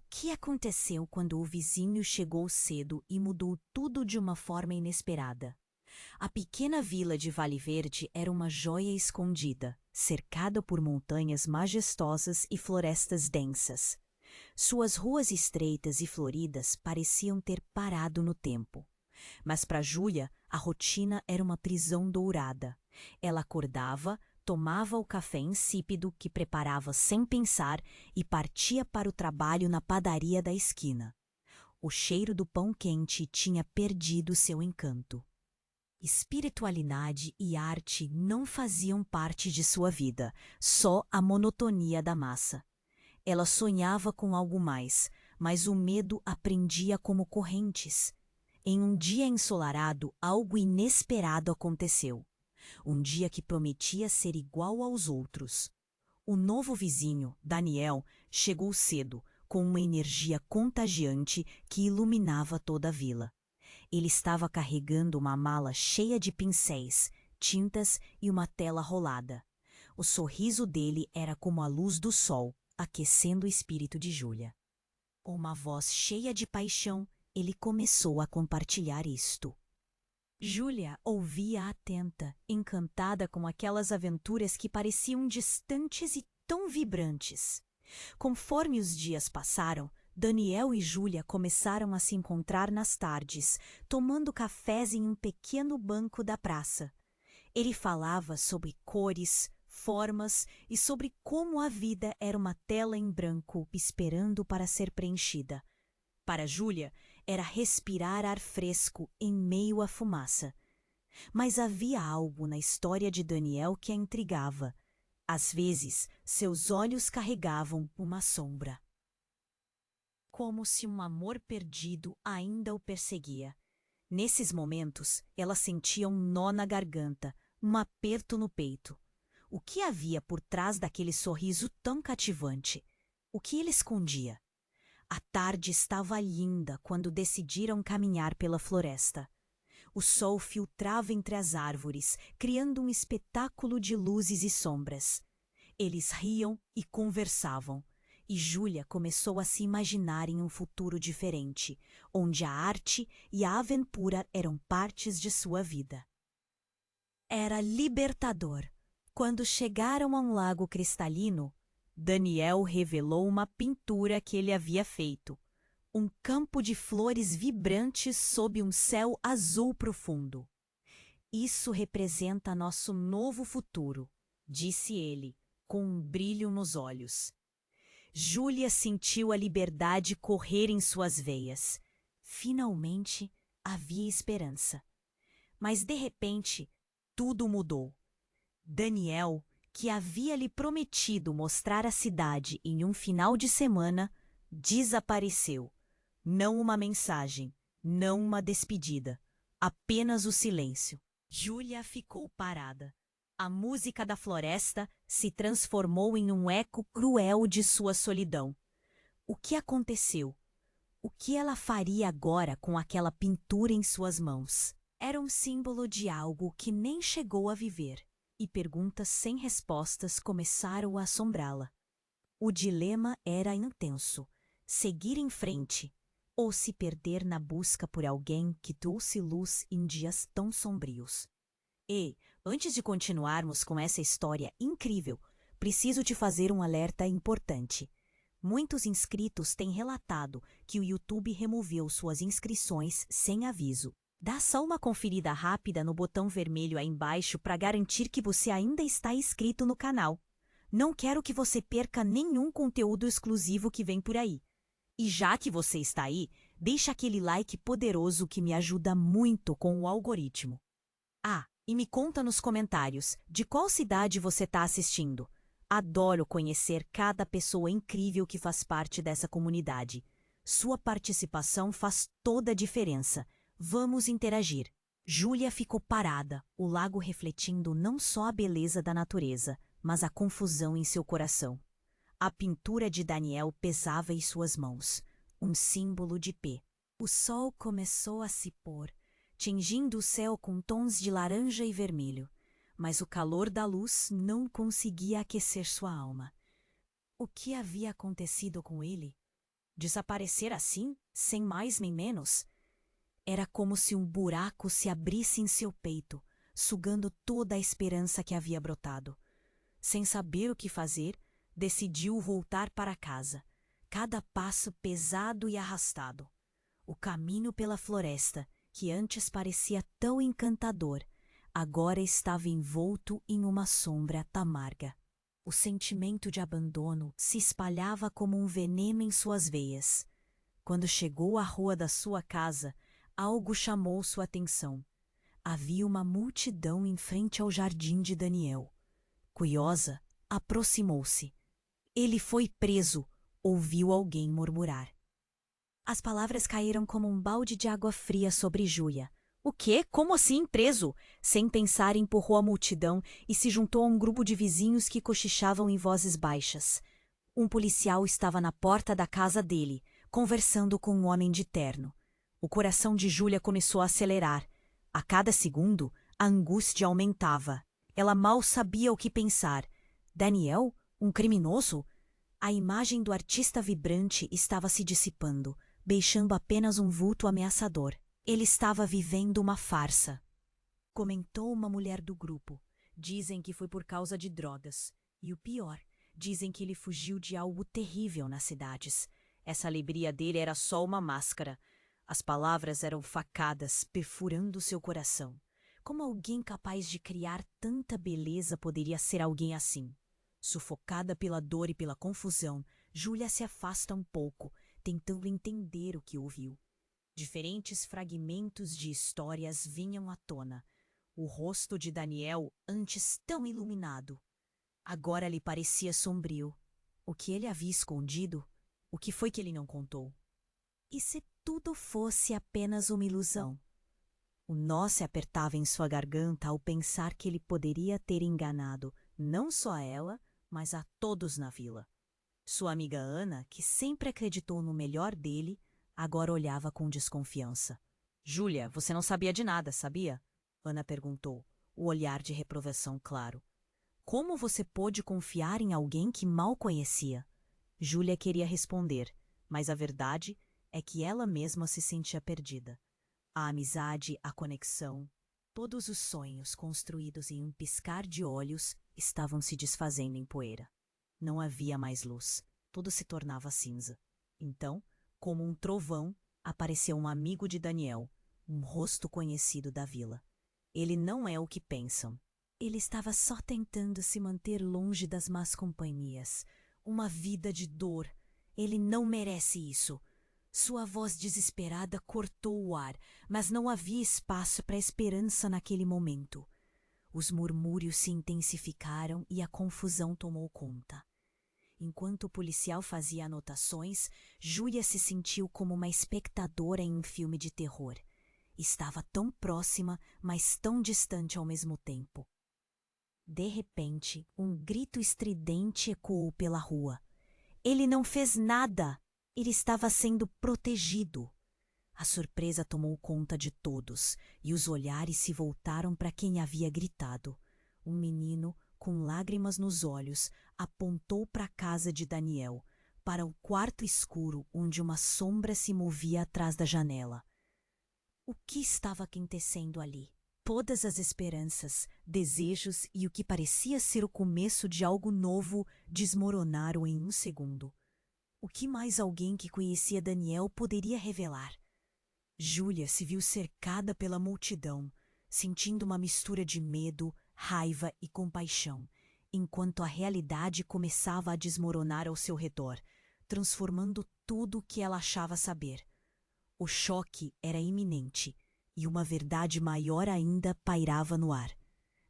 que aconteceu quando o vizinho chegou cedo e mudou tudo de uma forma inesperada? A pequena vila de Vale Verde era uma joia escondida, cercada por montanhas majestosas e florestas densas. Suas ruas estreitas e floridas pareciam ter parado no tempo. Mas para Júlia, a rotina era uma prisão dourada. Ela acordava, tomava o café insípido que preparava sem pensar e partia para o trabalho na padaria da esquina. O cheiro do pão quente tinha perdido seu encanto. Espiritualidade e arte não faziam parte de sua vida, só a monotonia da massa. Ela sonhava com algo mais, mas o medo a prendia como correntes. Em um dia ensolarado, algo inesperado aconteceu. Um dia que prometia ser igual aos outros. O novo vizinho, Daniel, chegou cedo, com uma energia contagiante que iluminava toda a vila. Ele estava carregando uma mala cheia de pincéis, tintas e uma tela rolada. O sorriso dele era como a luz do sol, aquecendo o espírito de Júlia. Com uma voz cheia de paixão, ele começou a compartilhar isto. Júlia ouvia atenta, encantada com aquelas aventuras que pareciam distantes e tão vibrantes. Conforme os dias passaram, Daniel e Júlia começaram a se encontrar nas tardes, tomando cafés em um pequeno banco da praça. Ele falava sobre cores, formas e sobre como a vida era uma tela em branco esperando para ser preenchida. Para Júlia, era respirar ar fresco em meio à fumaça. Mas havia algo na história de Daniel que a intrigava. Às vezes, seus olhos carregavam uma sombra. Como se um amor perdido ainda o perseguia. Nesses momentos, ela sentia um nó na garganta, um aperto no peito. O que havia por trás daquele sorriso tão cativante? O que ele escondia? A tarde estava linda quando decidiram caminhar pela floresta. O sol filtrava entre as árvores, criando um espetáculo de luzes e sombras. Eles riam e conversavam, e Júlia começou a se imaginar em um futuro diferente, onde a arte e a aventura eram partes de sua vida. Era libertador. Quando chegaram a um lago cristalino, Daniel revelou uma pintura que ele havia feito. Um campo de flores vibrantes sob um céu azul profundo. Isso representa nosso novo futuro, disse ele, com um brilho nos olhos. Júlia sentiu a liberdade correr em suas veias. Finalmente havia esperança. Mas de repente, tudo mudou. Daniel, que havia lhe prometido mostrar a cidade em um final de semana, desapareceu. Não uma mensagem, não uma despedida, apenas o silêncio. Júlia ficou parada. A música da floresta se transformou em um eco cruel de sua solidão. O que aconteceu? O que ela faria agora com aquela pintura em suas mãos? Era um símbolo de algo que nem chegou a viver, e perguntas sem respostas começaram a assombrá-la. O dilema era intenso: seguir em frente ou se perder na busca por alguém que trouxe luz em dias tão sombrios. E, antes de continuarmos com essa história incrível, preciso te fazer um alerta importante. Muitos inscritos têm relatado que o YouTube removeu suas inscrições sem aviso. Dá só uma conferida rápida no botão vermelho aí embaixo para garantir que você ainda está inscrito no canal. Não quero que você perca nenhum conteúdo exclusivo que vem por aí. E já que você está aí, deixa aquele like poderoso que me ajuda muito com o algoritmo. Ah, e me conta nos comentários de qual cidade você está assistindo. Adoro conhecer cada pessoa incrível que faz parte dessa comunidade. Sua participação faz toda a diferença. Vamos interagir. Júlia ficou parada, o lago refletindo não só a beleza da natureza, mas a confusão em seu coração. A pintura de Daniel pesava em suas mãos, um símbolo de pé. O sol começou a se pôr, tingindo o céu com tons de laranja e vermelho, mas o calor da luz não conseguia aquecer sua alma. O que havia acontecido com ele? Desaparecer assim, sem mais nem menos? Era como se um buraco se abrisse em seu peito, sugando toda a esperança que havia brotado. Sem saber o que fazer, decidiu voltar para casa, cada passo pesado e arrastado. O caminho pela floresta, que antes parecia tão encantador, agora estava envolto em uma sombra tamarga. O sentimento de abandono se espalhava como um veneno em suas veias. Quando chegou à rua da sua casa, algo chamou sua atenção. Havia uma multidão em frente ao jardim de Daniel. Curiosa, aproximou-se. Ele foi preso, ouviu alguém murmurar. As palavras caíram como um balde de água fria sobre Júlia. O quê? Como assim preso? Sem pensar, empurrou a multidão e se juntou a um grupo de vizinhos que cochichavam em vozes baixas. Um policial estava na porta da casa dele, conversando com um homem de terno. O coração de Júlia começou a acelerar. A cada segundo, a angústia aumentava. Ela mal sabia o que pensar. Daniel? Um criminoso? A imagem do artista vibrante estava se dissipando, deixando apenas um vulto ameaçador. Ele estava vivendo uma farsa. Comentou uma mulher do grupo. Dizem que foi por causa de drogas. E o pior, dizem que ele fugiu de algo terrível nas cidades. Essa alegria dele era só uma máscara. As palavras eram facadas, perfurando seu coração. Como alguém capaz de criar tanta beleza poderia ser alguém assim? Sufocada pela dor e pela confusão, Júlia se afasta um pouco, tentando entender o que ouviu. Diferentes fragmentos de histórias vinham à tona. O rosto de Daniel, antes tão iluminado, agora lhe parecia sombrio. O que ele havia escondido? O que foi que ele não contou? E se tudo fosse apenas uma ilusão? O nó se apertava em sua garganta ao pensar que ele poderia ter enganado não só a ela, mas a todos na vila. Sua amiga Ana, que sempre acreditou no melhor dele, agora olhava com desconfiança. Júlia, você não sabia de nada, sabia? Ana perguntou, o olhar de reprovação claro. Como você pôde confiar em alguém que mal conhecia? Júlia queria responder, mas a verdade é que ela mesma se sentia perdida. A amizade, a conexão, todos os sonhos construídos em um piscar de olhos estavam se desfazendo em poeira. Não havia mais luz, tudo se tornava cinza. Então, como um trovão, apareceu um amigo de Daniel, um rosto conhecido da vila. Ele não é o que pensam. Ele estava só tentando se manter longe das más companhias. Uma vida de dor. Ele não merece isso. Sua voz desesperada cortou o ar, mas não havia espaço para esperança naquele momento. Os murmúrios se intensificaram e a confusão tomou conta. Enquanto o policial fazia anotações, Júlia se sentiu como uma espectadora em um filme de terror. Estava tão próxima, mas tão distante ao mesmo tempo. De repente, um grito estridente ecoou pela rua. Ele não fez nada! Ele estava sendo protegido. A surpresa tomou conta de todos, e os olhares se voltaram para quem havia gritado. Um menino, com lágrimas nos olhos, apontou para a casa de Daniel, para o quarto escuro onde uma sombra se movia atrás da janela. O que estava acontecendo ali? Todas as esperanças, desejos e o que parecia ser o começo de algo novo desmoronaram em um segundo. O que mais alguém que conhecia Daniel poderia revelar? Júlia se viu cercada pela multidão, sentindo uma mistura de medo, raiva e compaixão, enquanto a realidade começava a desmoronar ao seu redor, transformando tudo o que ela achava saber. O choque era iminente, e uma verdade maior ainda pairava no ar.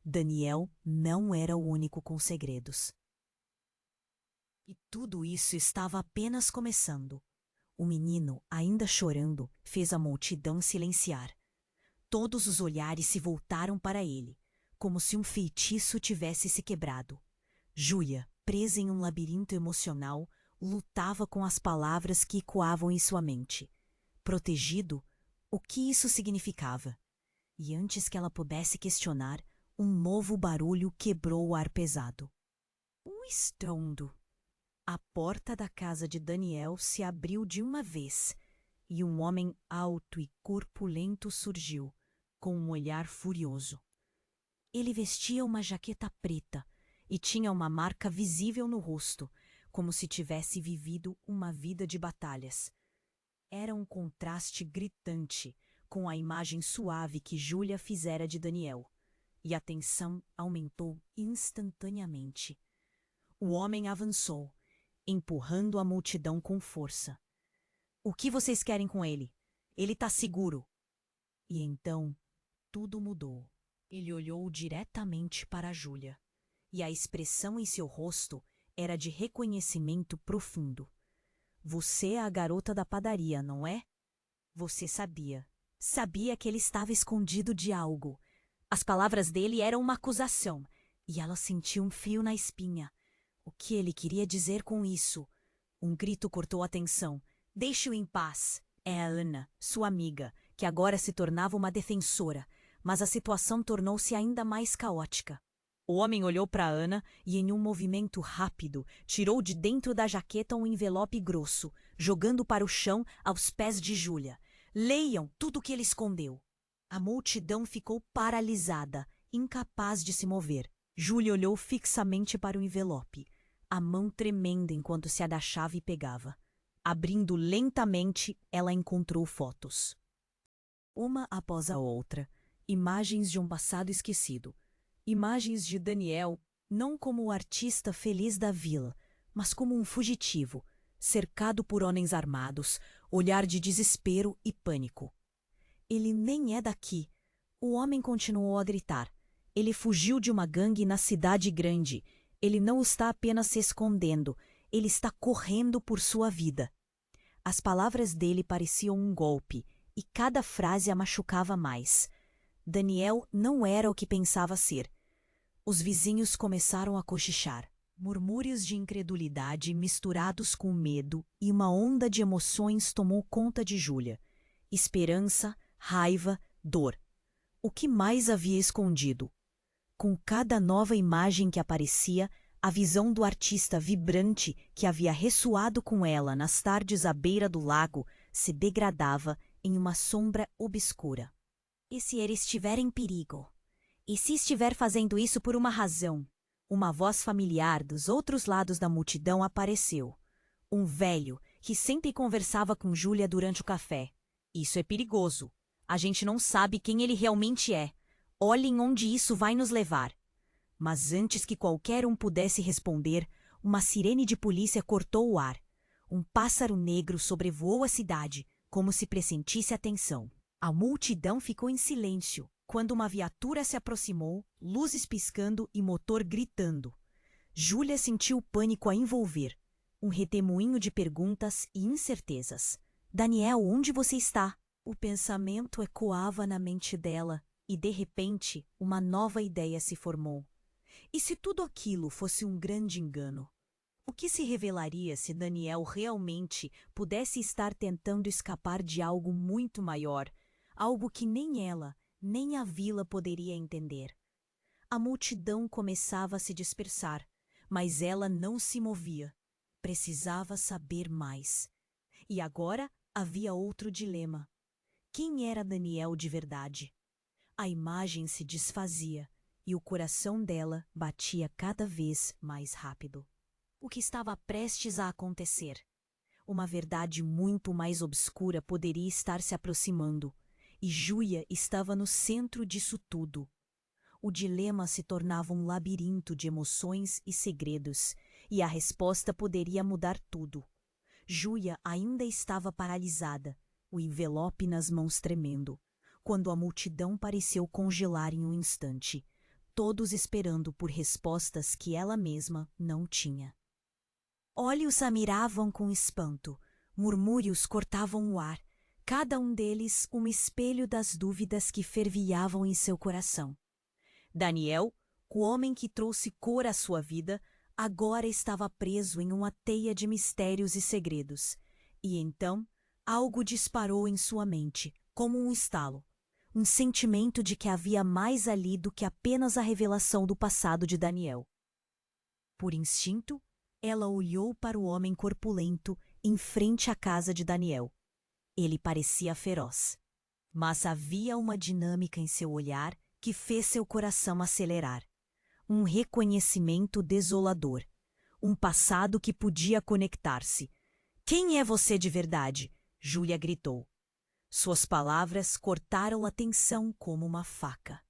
Daniel não era o único com segredos. E tudo isso estava apenas começando. O menino, ainda chorando, fez a multidão silenciar. Todos os olhares se voltaram para ele, como se um feitiço tivesse se quebrado. Júlia, presa em um labirinto emocional, lutava com as palavras que ecoavam em sua mente. Protegido? O que isso significava? E antes que ela pudesse questionar, um novo barulho quebrou o ar pesado. Um estrondo. A porta da casa de Daniel se abriu de uma vez, e um homem alto e corpulento surgiu, com um olhar furioso. Ele vestia uma jaqueta preta e tinha uma marca visível no rosto, como se tivesse vivido uma vida de batalhas. Era um contraste gritante com a imagem suave que Júlia fizera de Daniel, e a tensão aumentou instantaneamente. O homem avançou, empurrando a multidão com força. O que vocês querem com ele? Ele está seguro. E então, tudo mudou. Ele olhou diretamente para Júlia, e a expressão em seu rosto era de reconhecimento profundo. Você é a garota da padaria, não é? Você sabia. Sabia que ele estava escondido de algo. As palavras dele eram uma acusação, e ela sentiu um frio na espinha. O que ele queria dizer com isso? Um grito cortou a tensão. Deixe-o em paz. É a Ana, sua amiga, que agora se tornava uma defensora, mas a situação tornou-se ainda mais caótica. O homem olhou para Ana e, em um movimento rápido, tirou de dentro da jaqueta um envelope grosso, jogando para o chão aos pés de Júlia. Leiam tudo o que ele escondeu. A multidão ficou paralisada, incapaz de se mover. Júlia olhou fixamente para o envelope, a mão tremendo enquanto se agachava e pegava. Abrindo lentamente, ela encontrou fotos. Uma após a outra, imagens de um passado esquecido. Imagens de Daniel, não como o artista feliz da vila, mas como um fugitivo, cercado por homens armados, olhar de desespero e pânico. Ele nem é daqui. O homem continuou a gritar. Ele fugiu de uma gangue na cidade grande. Ele não está apenas se escondendo, ele está correndo por sua vida. As palavras dele pareciam um golpe, e cada frase a machucava mais. Daniel não era o que pensava ser. Os vizinhos começaram a cochichar. Murmúrios de incredulidade misturados com medo, e uma onda de emoções tomou conta de Júlia. Esperança, raiva, dor. O que mais havia escondido? Com cada nova imagem que aparecia, a visão do artista vibrante que havia ressoado com ela nas tardes à beira do lago se degradava em uma sombra obscura. E se ele estiver em perigo? E se estiver fazendo isso por uma razão? Uma voz familiar dos outros lados da multidão apareceu. Um velho que sempre conversava com Júlia durante o café. Isso é perigoso. A gente não sabe quem ele realmente é. Olhem onde isso vai nos levar. Mas antes que qualquer um pudesse responder, uma sirene de polícia cortou o ar. Um pássaro negro sobrevoou a cidade, como se pressentisse a tensão. A multidão ficou em silêncio, quando uma viatura se aproximou, luzes piscando e motor gritando. Júlia sentiu o pânico a envolver. Um redemoinho de perguntas e incertezas. Daniel, onde você está? O pensamento ecoava na mente dela, e de repente uma nova ideia se formou. E se tudo aquilo fosse um grande engano? O que se revelaria se Daniel realmente pudesse estar tentando escapar de algo muito maior, algo que nem ela, nem a vila poderia entender? A multidão começava a se dispersar, mas ela não se movia. Precisava saber mais. E agora havia outro dilema. Quem era Daniel de verdade? A imagem se desfazia e o coração dela batia cada vez mais rápido. O que estava prestes a acontecer? Uma verdade muito mais obscura poderia estar se aproximando, e Júlia estava no centro disso tudo. O dilema se tornava um labirinto de emoções e segredos, e a resposta poderia mudar tudo. Júlia ainda estava paralisada, o envelope nas mãos tremendo, quando a multidão pareceu congelar em um instante, todos esperando por respostas que ela mesma não tinha. Olhos a miravam com espanto, murmúrios cortavam o ar, cada um deles um espelho das dúvidas que fervilhavam em seu coração. Daniel, o homem que trouxe cor à sua vida, agora estava preso em uma teia de mistérios e segredos. E então, algo disparou em sua mente, como um estalo. Um sentimento de que havia mais ali do que apenas a revelação do passado de Daniel. Por instinto, Ela olhou para o homem corpulento em frente à casa de Daniel. Ele parecia feroz, mas havia uma dinâmica em seu olhar que fez seu coração acelerar. Um reconhecimento desolador. Um passado que podia conectar-se. Quem é você de verdade? Júlia gritou. Suas palavras cortaram a tensão como uma faca.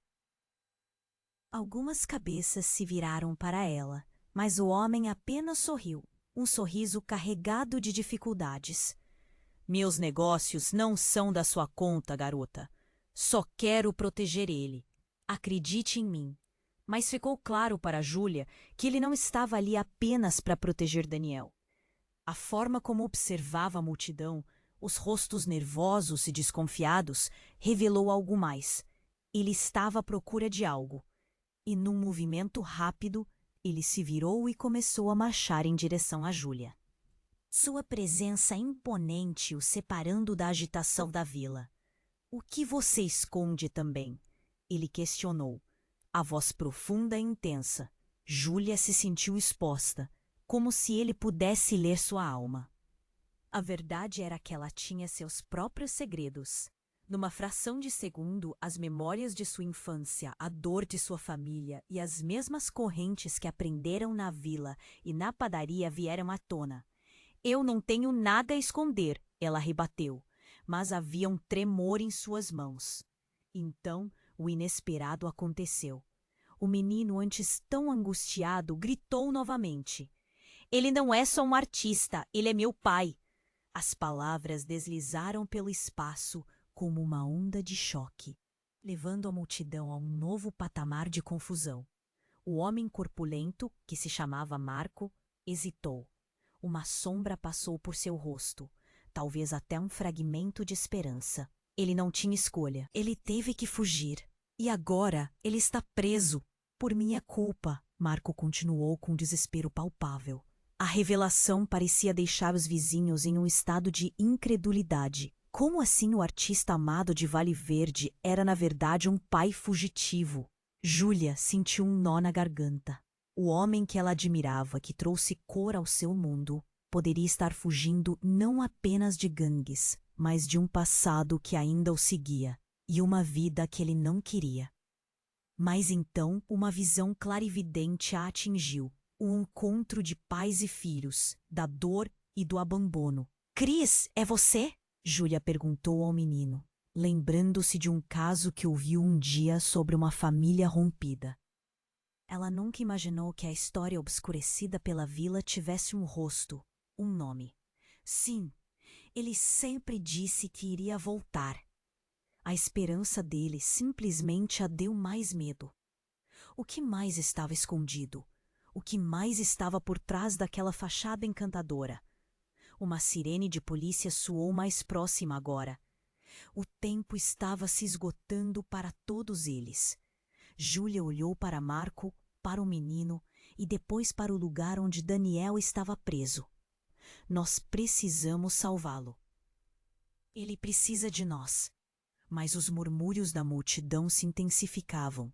Algumas cabeças se viraram para ela, mas o homem apenas sorriu, um sorriso carregado de dificuldades. Meus negócios não são da sua conta, garota. Só quero proteger ele. Acredite em mim. Mas ficou claro para Júlia que ele não estava ali apenas para proteger Daniel. A forma como observava a multidão, os rostos nervosos e desconfiados, revelou algo mais. Ele estava à procura de algo. E num movimento rápido, ele se virou e começou a marchar em direção a Júlia. Sua presença imponente o separando da agitação da vila. O que você esconde também? Ele questionou. A voz profunda e intensa. Júlia se sentiu exposta, como se ele pudesse ler sua alma. A verdade era que ela tinha seus próprios segredos. Numa fração de segundo, as memórias de sua infância, a dor de sua família e as mesmas correntes que aprenderam na vila e na padaria vieram à tona. Eu não tenho nada a esconder, ela rebateu, mas havia um tremor em suas mãos. Então, o inesperado aconteceu. O menino, antes tão angustiado, gritou novamente. Ele não é só um artista, ele é meu pai. As palavras deslizaram pelo espaço como uma onda de choque, levando a multidão a um novo patamar de confusão. O homem corpulento, que se chamava Marco, hesitou. Uma sombra passou por seu rosto, talvez até um fragmento de esperança. Ele não tinha escolha. Ele teve que fugir. E agora ele está preso. Por minha culpa, Marco continuou com desespero palpável. A revelação parecia deixar os vizinhos em um estado de incredulidade. Como assim o artista amado de Vale Verde era, na verdade, um pai fugitivo? Júlia sentiu um nó na garganta. O homem que ela admirava, que trouxe cor ao seu mundo, poderia estar fugindo não apenas de gangues, mas de um passado que ainda o seguia, e uma vida que ele não queria. Mas então uma visão clarividente a atingiu. Um encontro de pais e filhos, da dor e do abandono. Cris, é você? Júlia perguntou ao menino, lembrando-se de um caso que ouviu um dia sobre uma família rompida. Ela nunca imaginou que a história obscurecida pela vila tivesse um rosto, um nome. Sim, ele sempre disse que iria voltar. A esperança dele simplesmente a deu mais medo. O que mais estava escondido? O que mais estava por trás daquela fachada encantadora? Uma sirene de polícia soou mais próxima agora. O tempo estava se esgotando para todos eles. Júlia olhou para Marco, para o menino e depois para o lugar onde Daniel estava preso. Nós precisamos salvá-lo. Ele precisa de nós. Mas os murmúrios da multidão se intensificavam.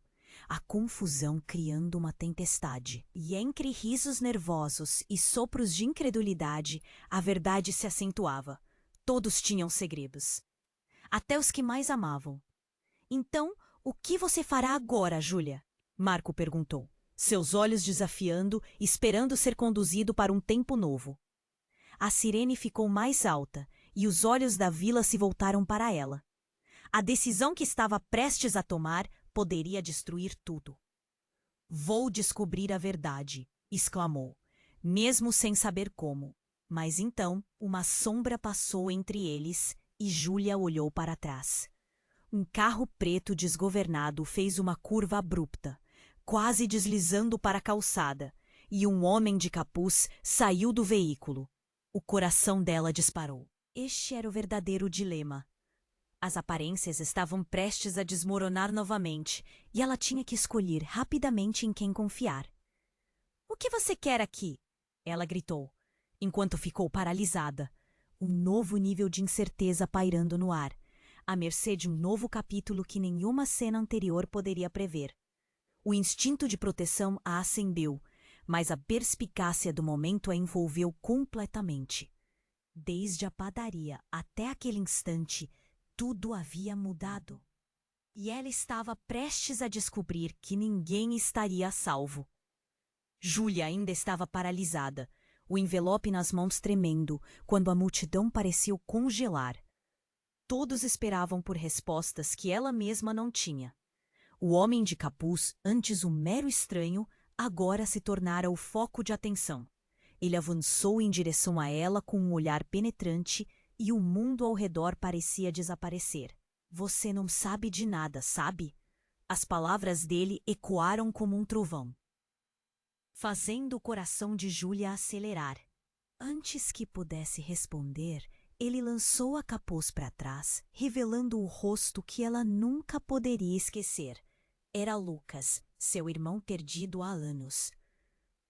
A confusão criando uma tempestade. E entre risos nervosos e sopros de incredulidade, a verdade se acentuava. Todos tinham segredos. Até os que mais amavam. Então, o que você fará agora, Júlia? Marco perguntou, seus olhos desafiando, esperando ser conduzido para um tempo novo. A sirene ficou mais alta e os olhos da vila se voltaram para ela. A decisão que estava prestes a tomar poderia destruir tudo. Vou descobrir a verdade, exclamou, mesmo sem saber como. Mas então, uma sombra passou entre eles e Júlia olhou para trás. Um carro preto desgovernado fez uma curva abrupta, quase deslizando para a calçada, e um homem de capuz saiu do veículo. O coração dela disparou. Este era o verdadeiro dilema. As aparências estavam prestes a desmoronar novamente, e ela tinha que escolher rapidamente em quem confiar. "O que você quer aqui?" ela gritou, enquanto ficou paralisada, um novo nível de incerteza pairando no ar, à mercê de um novo capítulo que nenhuma cena anterior poderia prever. O instinto de proteção a acendeu, mas a perspicácia do momento a envolveu completamente. Desde a padaria até aquele instante, tudo havia mudado. E ela estava prestes a descobrir que ninguém estaria a salvo. Júlia ainda estava paralisada, o envelope nas mãos tremendo, quando a multidão pareceu congelar. Todos esperavam por respostas que ela mesma não tinha. O homem de capuz, antes um mero estranho, agora se tornara o foco de atenção. Ele avançou em direção a ela com um olhar penetrante e o mundo ao redor parecia desaparecer. Você não sabe de nada, sabe? As palavras dele ecoaram como um trovão, fazendo o coração de Júlia acelerar. Antes que pudesse responder, ele lançou a capuz para trás, revelando o rosto que ela nunca poderia esquecer. Era Lucas, seu irmão perdido há anos.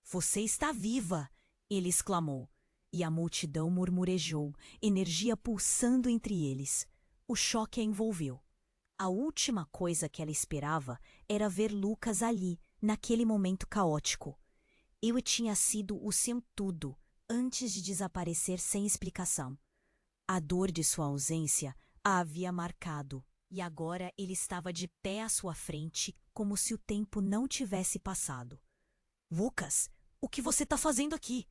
"Você está viva!" ele exclamou, e a multidão murmurejou, energia pulsando entre eles. O choque a envolveu. A última coisa que ela esperava era ver Lucas ali, naquele momento caótico. Ele tinha sido o seu tudo, antes de desaparecer sem explicação. A dor de sua ausência a havia marcado, e agora ele estava de pé à sua frente, como se o tempo não tivesse passado. "Lucas, o que você está fazendo aqui?"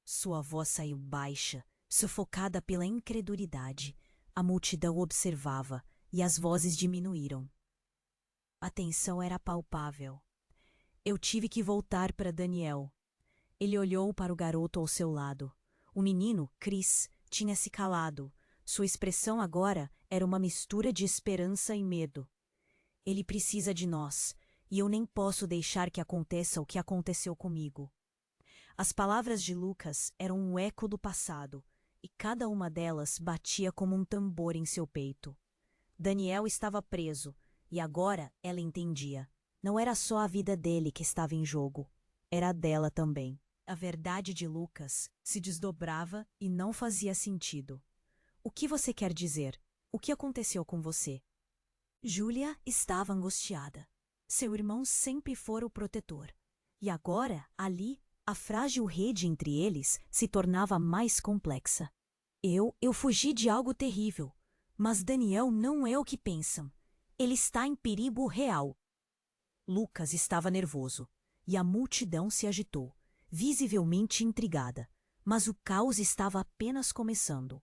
Sua voz saiu baixa, sufocada pela incredulidade. A multidão observava, e as vozes diminuíram. A tensão era palpável. "Eu tive que voltar para Daniel." Ele olhou para o garoto ao seu lado. O menino, Chris, tinha se calado. Sua expressão agora era uma mistura de esperança e medo. "Ele precisa de nós, e eu nem posso deixar que aconteça o que aconteceu comigo." As palavras de Lucas eram um eco do passado, e cada uma delas batia como um tambor em seu peito. Daniel estava preso, e agora ela entendia. Não era só a vida dele que estava em jogo, era a dela também. A verdade de Lucas se desdobrava e não fazia sentido. "O que você quer dizer? O que aconteceu com você?" Júlia estava angustiada. Seu irmão sempre fora o protetor. E agora, ali, a frágil rede entre eles se tornava mais complexa. Eu fugi de algo terrível, mas Daniel não é o que pensam. Ele está em perigo real." Lucas estava nervoso, e a multidão se agitou, visivelmente intrigada, mas o caos estava apenas começando.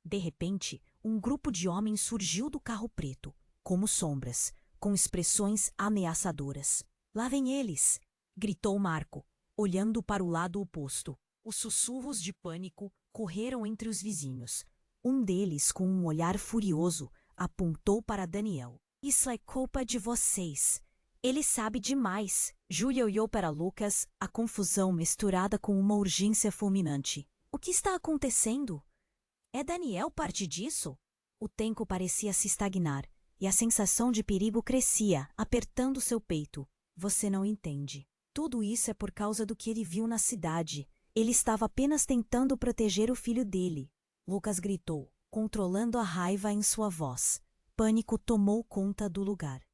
De repente, um grupo de homens surgiu do carro preto, como sombras, com expressões ameaçadoras. "Lá vem eles!" gritou Marco, olhando para o lado oposto. Os sussurros de pânico correram entre os vizinhos. Um deles, com um olhar furioso, apontou para Daniel. "Isso é culpa de vocês. Ele sabe demais." Júlia olhou para Lucas, a confusão misturada com uma urgência fulminante. "O que está acontecendo? É Daniel parte disso?" O tempo parecia se estagnar, e a sensação de perigo crescia, apertando seu peito. "Você não entende. Tudo isso é por causa do que ele viu na cidade. Ele estava apenas tentando proteger o filho dele." Lucas gritou, controlando a raiva em sua voz. Pânico tomou conta do lugar.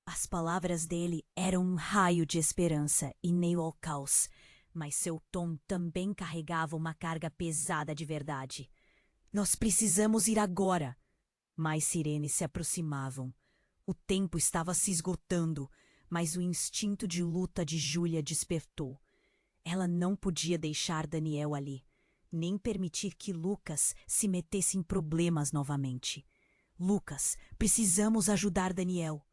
As palavras dele eram um raio de esperança em meio ao caos, mas seu tom também carregava uma carga pesada de verdade. "Nós precisamos ir agora." Mais sirenes se aproximavam. O tempo estava se esgotando, mas o instinto de luta de Júlia despertou. Ela não podia deixar Daniel ali, nem permitir que Lucas se metesse em problemas novamente. "Lucas, precisamos ajudar Daniel."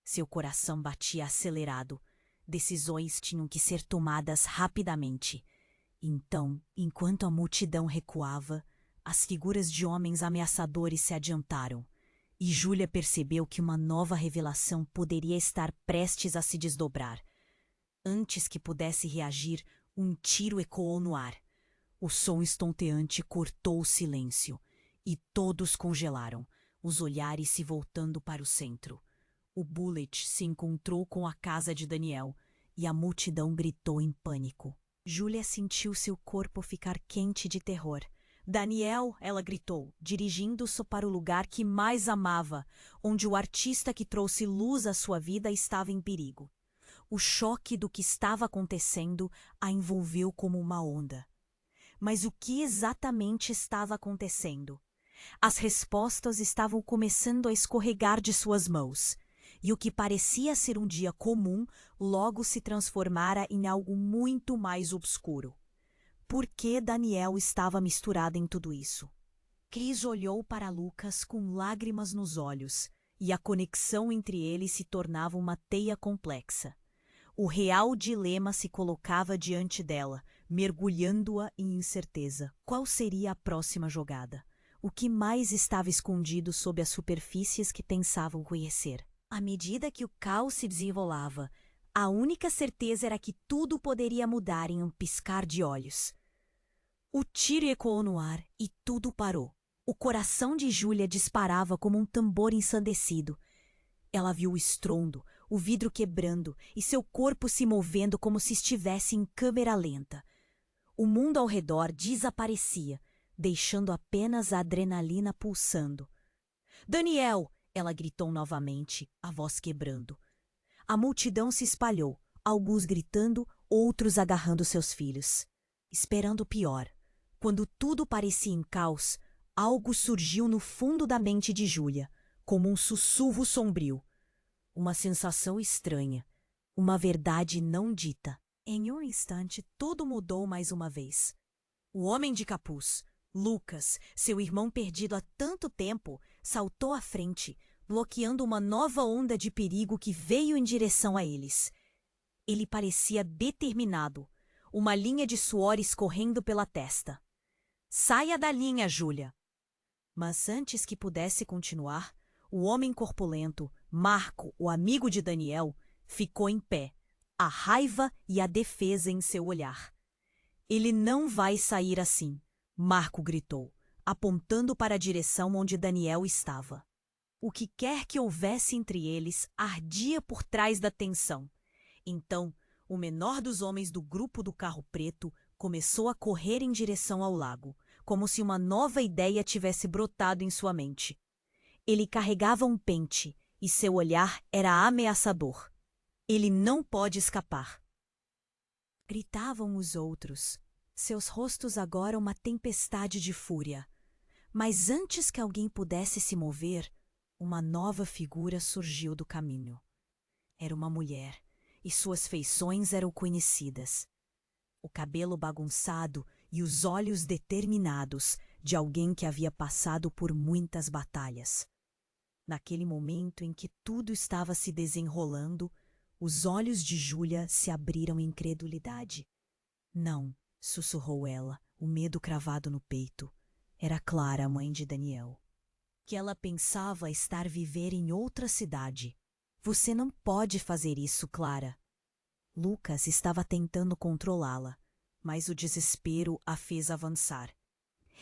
Seu coração batia acelerado. Decisões tinham que ser tomadas rapidamente. Então, enquanto a multidão recuava, as figuras de homens ameaçadores se adiantaram, e Júlia percebeu que uma nova revelação poderia estar prestes a se desdobrar. Antes que pudesse reagir, um tiro ecoou no ar. O som estonteante cortou o silêncio, e todos congelaram, os olhares se voltando para o centro. O Bullet se encontrou com a casa de Daniel, e a multidão gritou em pânico. Júlia sentiu seu corpo ficar quente de terror. "Daniel!" ela gritou, dirigindo-se para o lugar que mais amava, onde o artista que trouxe luz à sua vida estava em perigo. O choque do que estava acontecendo a envolveu como uma onda. Mas o que exatamente estava acontecendo? As respostas estavam começando a escorregar de suas mãos, e o que parecia ser um dia comum logo se transformara em algo muito mais obscuro. Por que Daniel estava misturado em tudo isso? Cris olhou para Lucas com lágrimas nos olhos, e a conexão entre eles se tornava uma teia complexa. O real dilema se colocava diante dela, mergulhando-a em incerteza. Qual seria a próxima jogada? O que mais estava escondido sob as superfícies que pensavam conhecer? À medida que o caos se desenrolava, a única certeza era que tudo poderia mudar em um piscar de olhos. O tiro ecoou no ar e tudo parou. O coração de Júlia disparava como um tambor ensandecido. Ela viu o estrondo, o vidro quebrando e seu corpo se movendo como se estivesse em câmera lenta. O mundo ao redor desaparecia, deixando apenas a adrenalina pulsando. "Daniel!" ela gritou novamente, a voz quebrando. A multidão se espalhou, alguns gritando, outros agarrando seus filhos. Esperando o pior. Quando tudo parecia em caos, algo surgiu no fundo da mente de Júlia, como um sussurro sombrio. Uma sensação estranha, uma verdade não dita. Em um instante, tudo mudou mais uma vez. O homem de capuz, Lucas, seu irmão perdido há tanto tempo, saltou à frente, bloqueando uma nova onda de perigo que veio em direção a eles. Ele parecia determinado, uma linha de suor escorrendo pela testa. "Saia da linha, Júlia!" Mas antes que pudesse continuar, o homem corpulento, Marco, o amigo de Daniel, ficou em pé, a raiva e a defesa em seu olhar. "Ele não vai sair assim", Marco gritou, apontando para a direção onde Daniel estava. O que quer que houvesse entre eles ardia por trás da tensão. Então, o menor dos homens do grupo do carro preto começou a correr em direção ao lago, como se uma nova ideia tivesse brotado em sua mente. Ele carregava um pente e seu olhar era ameaçador. "Ele não pode escapar!" Gritavam os outros, seus rostos agora uma tempestade de fúria. Mas antes que alguém pudesse se mover, uma nova figura surgiu do caminho. Era uma mulher, e suas feições eram conhecidas. O cabelo bagunçado e os olhos determinados de alguém que havia passado por muitas batalhas. Naquele momento em que tudo estava se desenrolando, os olhos de Júlia se abriram em incredulidade. "Não", sussurrou ela, o medo cravado no peito. Era Clara, a mãe de Daniel. Que ela pensava estar viver em outra cidade. "Você não pode fazer isso, Clara." Lucas estava tentando controlá-la, mas o desespero a fez avançar.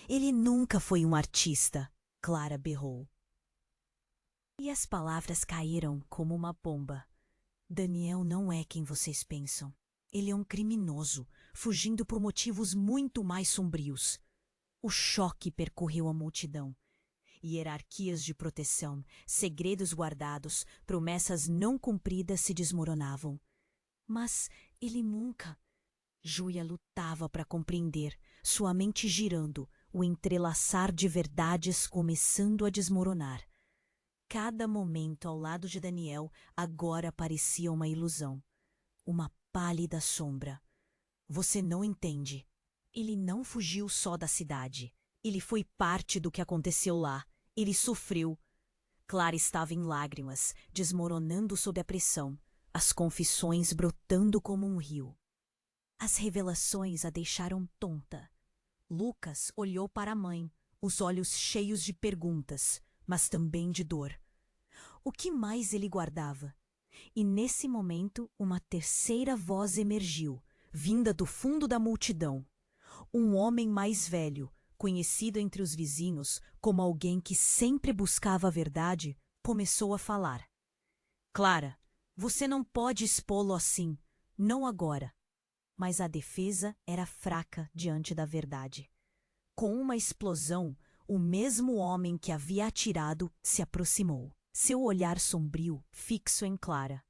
"Ele nunca foi um artista", Clara berrou. E as palavras caíram como uma bomba. "Daniel não é quem vocês pensam. Ele é um criminoso, fugindo por motivos muito mais sombrios." O choque percorreu a multidão. Hierarquias de proteção, segredos guardados, promessas não cumpridas se desmoronavam. "Mas ele nunca..." Júlia lutava para compreender, sua mente girando, o entrelaçar de verdades começando a desmoronar. Cada momento ao lado de Daniel agora parecia uma ilusão, uma pálida sombra. "Você não entende. Ele não fugiu só da cidade. Ele foi parte do que aconteceu lá. Ele sofreu." Clara estava em lágrimas, desmoronando sob a pressão, as confissões brotando como um rio. As revelações a deixaram tonta. Lucas olhou para a mãe, os olhos cheios de perguntas, mas também de dor. O que mais ele guardava? E nesse momento, uma terceira voz emergiu, vinda do fundo da multidão. Um homem mais velho, conhecido entre os vizinhos como alguém que sempre buscava a verdade, começou a falar. "Clara, você não pode expô-lo assim, não agora." Mas a defesa era fraca diante da verdade. Com uma explosão, o mesmo homem que havia atirado se aproximou, seu olhar sombrio fixo em Clara.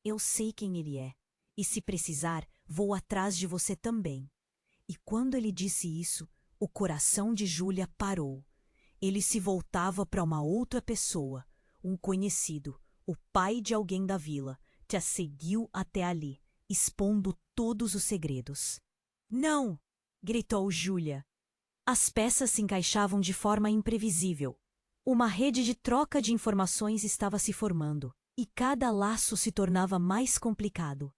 "Eu sei quem ele é. E se precisar, vou atrás de você também. E quando ele disse isso, o coração de Júlia parou. Ele se voltava para uma outra pessoa, um conhecido, o pai de alguém da vila, que a seguiu até ali, expondo todos os segredos. Não! Gritou Júlia. As peças se encaixavam de forma imprevisível. Uma rede de troca de informações estava se formando, e cada laço se tornava mais complicado.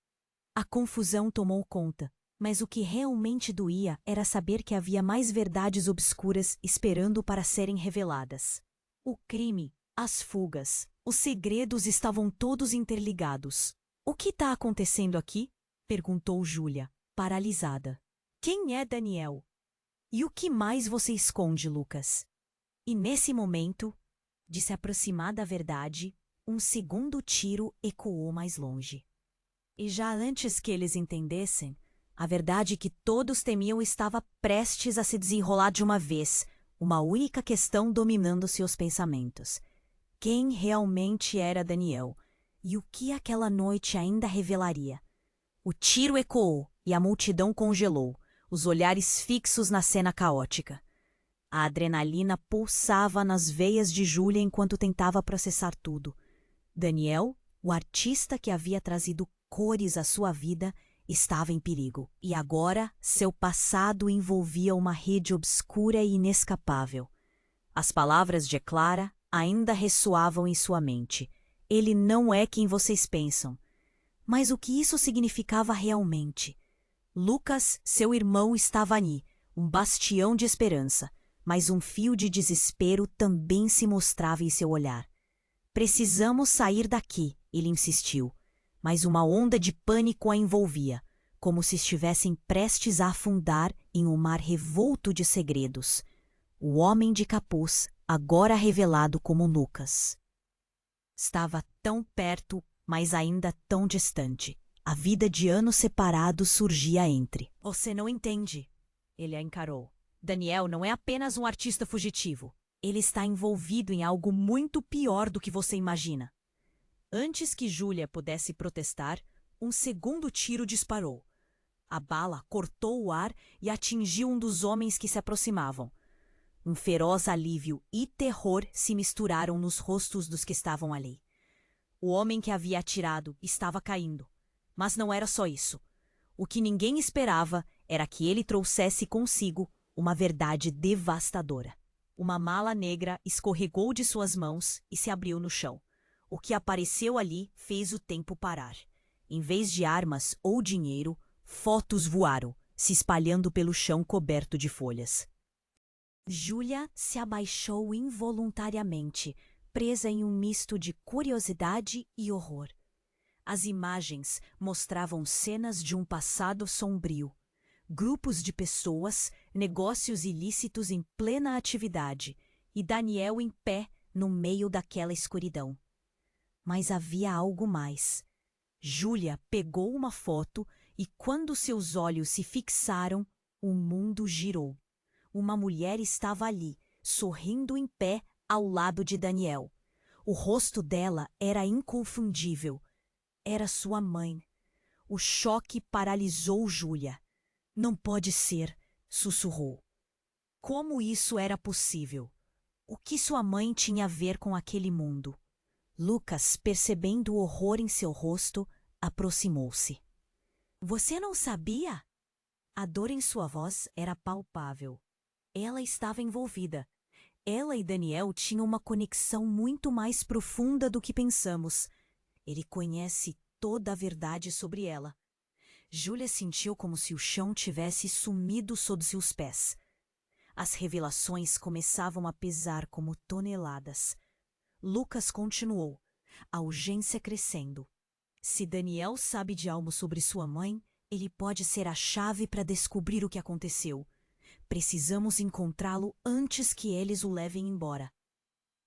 A confusão tomou conta, mas o que realmente doía era saber que havia mais verdades obscuras esperando para serem reveladas. O crime, as fugas, os segredos estavam todos interligados. O que está acontecendo aqui? Perguntou Júlia, paralisada. Quem é Daniel? E o que mais você esconde, Lucas? E nesse momento, de se aproximar da verdade, um segundo tiro ecoou mais longe. E já antes que eles entendessem, a verdade que todos temiam estava prestes a se desenrolar de uma vez, uma única questão dominando seus pensamentos. Quem realmente era Daniel? E o que aquela noite ainda revelaria? O tiro ecoou e a multidão congelou, os olhares fixos na cena caótica. A adrenalina pulsava nas veias de Júlia enquanto tentava processar tudo. Daniel, o artista que havia trazido cores à sua vida, estava em perigo. E agora, seu passado envolvia uma rede obscura e inescapável. As palavras de Clara ainda ressoavam em sua mente. Ele não é quem vocês pensam. Mas o que isso significava realmente? Lucas, seu irmão, estava ali, um bastião de esperança, mas um fio de desespero também se mostrava em seu olhar. Precisamos sair daqui, ele insistiu, mas uma onda de pânico a envolvia, como se estivessem prestes a afundar em um mar revolto de segredos. O homem de capuz, agora revelado como Lucas. Estava tão perto, mas ainda tão distante. A vida de anos separados surgia entre. Você não entende, ele a encarou. Daniel não é apenas um artista fugitivo. Ele está envolvido em algo muito pior do que você imagina. Antes que Júlia pudesse protestar, um segundo tiro disparou. A bala cortou o ar e atingiu um dos homens que se aproximavam. Um feroz alívio e terror se misturaram nos rostos dos que estavam ali. O homem que havia atirado estava caindo. Mas não era só isso. O que ninguém esperava era que ele trouxesse consigo uma verdade devastadora. Uma mala negra escorregou de suas mãos e se abriu no chão. O que apareceu ali fez o tempo parar. Em vez de armas ou dinheiro, fotos voaram, se espalhando pelo chão coberto de folhas. Júlia se abaixou involuntariamente, presa em um misto de curiosidade e horror. As imagens mostravam cenas de um passado sombrio. Grupos de pessoas, negócios ilícitos em plena atividade, e Daniel em pé no meio daquela escuridão. Mas havia algo mais. Júlia pegou uma foto e, quando seus olhos se fixaram, o mundo girou. Uma mulher estava ali, sorrindo em pé ao lado de Daniel. O rosto dela era inconfundível. Era sua mãe. O choque paralisou Júlia. Não pode ser, sussurrou. Como isso era possível? O que sua mãe tinha a ver com aquele mundo? Lucas, percebendo o horror em seu rosto, aproximou-se. Você não sabia? A dor em sua voz era palpável. Ela estava envolvida. Ela e Daniel tinham uma conexão muito mais profunda do que pensamos. Ele conhece toda a verdade sobre ela. Júlia sentiu como se o chão tivesse sumido sob seus pés. As revelações começavam a pesar como toneladas. Lucas continuou, a urgência crescendo. Se Daniel sabe de algo sobre sua mãe, ele pode ser a chave para descobrir o que aconteceu. Precisamos encontrá-lo antes que eles o levem embora.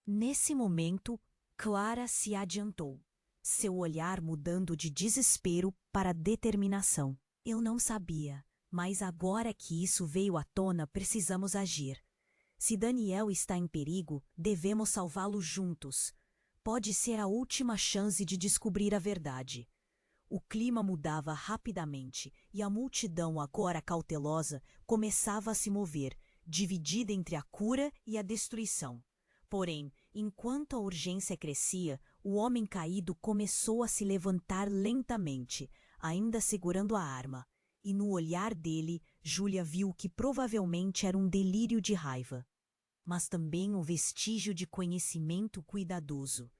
Nesse momento, Clara se adiantou, seu olhar mudando de desespero para determinação. Eu não sabia, mas agora que isso veio à tona, precisamos agir. Se Daniel está em perigo, devemos salvá-lo juntos. Pode ser a última chance de descobrir a verdade. O clima mudava rapidamente e a multidão, agora cautelosa, começava a se mover, dividida entre a cura e a destruição. Porém, enquanto a urgência crescia, o homem caído começou a se levantar lentamente, ainda segurando a arma. E no olhar dele, Júlia viu que provavelmente era um delírio de raiva, mas também um vestígio de conhecimento cuidadoso.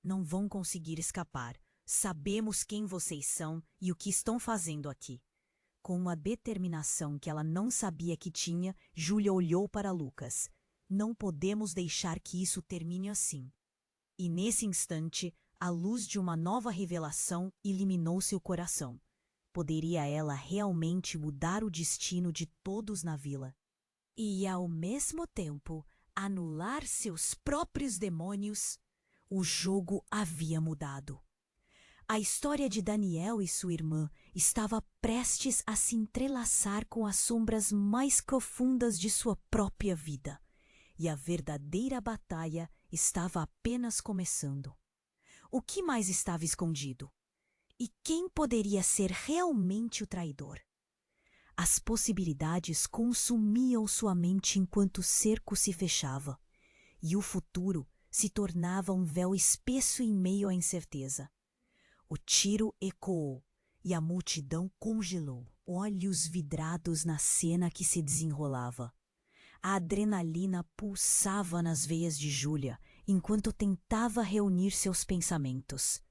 Não vão conseguir escapar. Sabemos quem vocês são e o que estão fazendo aqui. Com uma determinação que ela não sabia que tinha, Júlia olhou para Lucas. Não podemos deixar que isso termine assim. E nesse instante, a luz de uma nova revelação iluminou seu coração. Poderia ela realmente mudar o destino de todos na vila? E, ao mesmo tempo, anular seus próprios demônios? O jogo havia mudado. A história de Daniel e sua irmã estava prestes a se entrelaçar com as sombras mais profundas de sua própria vida. E a verdadeira batalha estava apenas começando. O que mais estava escondido? E quem poderia ser realmente o traidor? As possibilidades consumiam sua mente enquanto o cerco se fechava, e o futuro se tornava um véu espesso em meio à incerteza. O tiro ecoou e a multidão congelou, olhos vidrados na cena que se desenrolava. A adrenalina pulsava nas veias de Júlia enquanto tentava reunir seus pensamentos.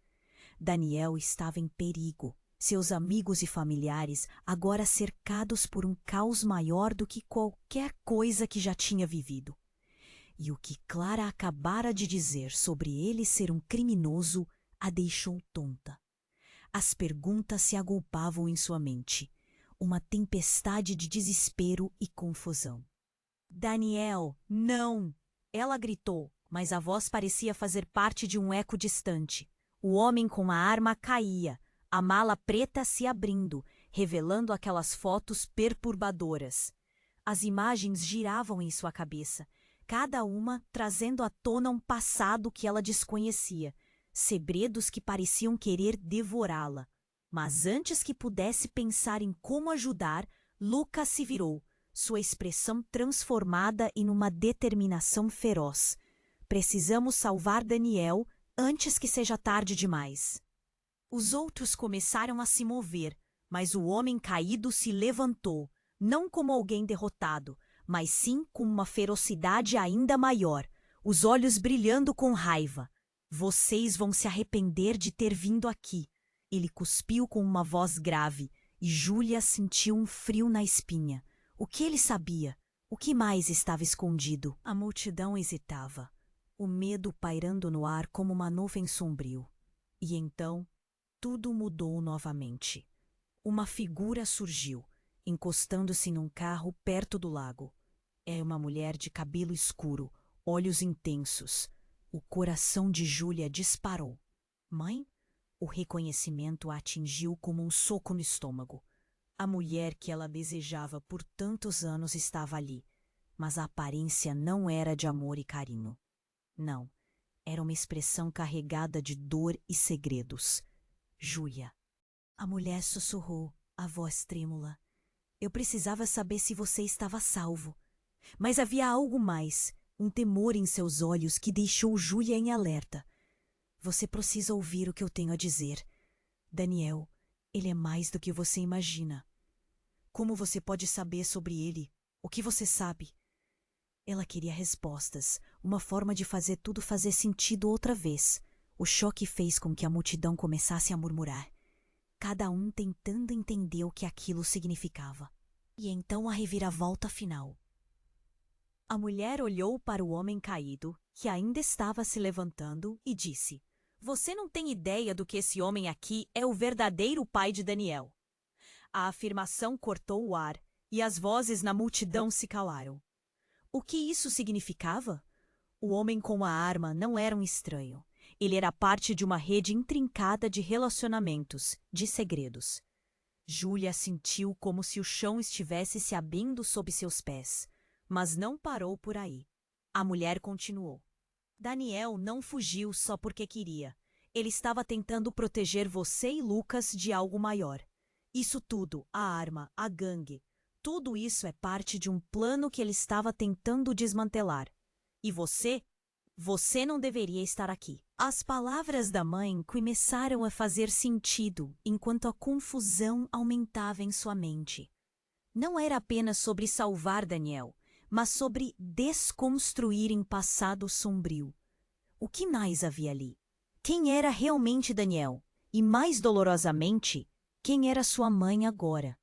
Daniel estava em perigo, seus amigos e familiares agora cercados por um caos maior do que qualquer coisa que já tinha vivido. E o que Clara acabara de dizer sobre ele ser um criminoso a deixou tonta. As perguntas se agolpavam em sua mente, uma tempestade de desespero e confusão. Daniel, não! Ela gritou, mas a voz parecia fazer parte de um eco distante. O homem com a arma caía, a mala preta se abrindo, revelando aquelas fotos perturbadoras. As imagens giravam em sua cabeça, cada uma trazendo à tona um passado que ela desconhecia, segredos que pareciam querer devorá-la. Mas antes que pudesse pensar em como ajudar, Lucas se virou, sua expressão transformada em uma determinação feroz. Precisamos salvar Daniel antes que seja tarde demais. Os outros começaram a se mover, mas o homem caído se levantou, não como alguém derrotado, mas sim com uma ferocidade ainda maior, os olhos brilhando com raiva. Vocês vão se arrepender de ter vindo aqui. Ele cuspiu com uma voz grave, e Júlia sentiu um frio na espinha. O que ele sabia? O que mais estava escondido? A multidão hesitava, o medo pairando no ar como uma nuvem sombrio. E então, tudo mudou novamente. Uma figura surgiu, encostando-se num carro perto do lago. É uma mulher de cabelo escuro, olhos intensos. O coração de Júlia disparou. Mãe? O reconhecimento a atingiu como um soco no estômago. A mulher que ela desejava por tantos anos estava ali, mas a aparência não era de amor e carinho. Não, era uma expressão carregada de dor e segredos. Júlia. A mulher sussurrou, a voz trêmula. Eu precisava saber se você estava salvo. Mas havia algo mais, um temor em seus olhos que deixou Júlia em alerta. Você precisa ouvir o que eu tenho a dizer. Daniel, ele é mais do que você imagina. Como você pode saber sobre ele? O que você sabe? Ela queria respostas, uma forma de fazer tudo fazer sentido outra vez. O choque fez com que a multidão começasse a murmurar, cada um tentando entender o que aquilo significava. E então a reviravolta final. A mulher olhou para o homem caído, que ainda estava se levantando, e disse: Você não tem ideia do que esse homem aqui é o verdadeiro pai de Daniel. A afirmação cortou o ar, e as vozes na multidão se calaram. O que isso significava? O homem com a arma não era um estranho. Ele era parte de uma rede intrincada de relacionamentos, de segredos. Júlia sentiu como se o chão estivesse se abrindo sob seus pés, mas não parou por aí. A mulher continuou. Daniel não fugiu só porque queria. Ele estava tentando proteger você e Lucas de algo maior. Isso tudo, a arma, a gangue, tudo isso é parte de um plano que ele estava tentando desmantelar. E você não deveria estar aqui. As palavras da mãe começaram a fazer sentido enquanto a confusão aumentava em sua mente. Não era apenas sobre salvar Daniel, mas sobre desconstruir em passado sombrio. O que mais havia ali? Quem era realmente Daniel? E mais dolorosamente, quem era sua mãe agora?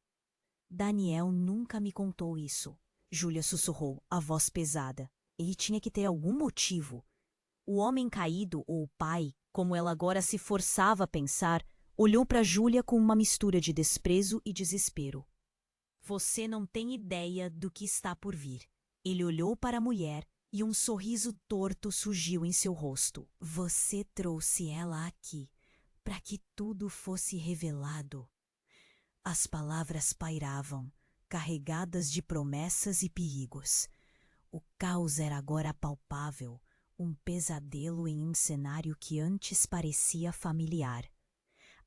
Daniel nunca me contou isso, Júlia sussurrou, a voz pesada. Ele tinha que ter algum motivo. O homem caído, ou o pai, como ela agora se forçava a pensar, olhou para Júlia com uma mistura de desprezo e desespero. Você não tem ideia do que está por vir. Ele olhou para a mulher e um sorriso torto surgiu em seu rosto. Você trouxe ela aqui para que tudo fosse revelado. As palavras pairavam, carregadas de promessas e perigos. O caos era agora palpável, um pesadelo em um cenário que antes parecia familiar.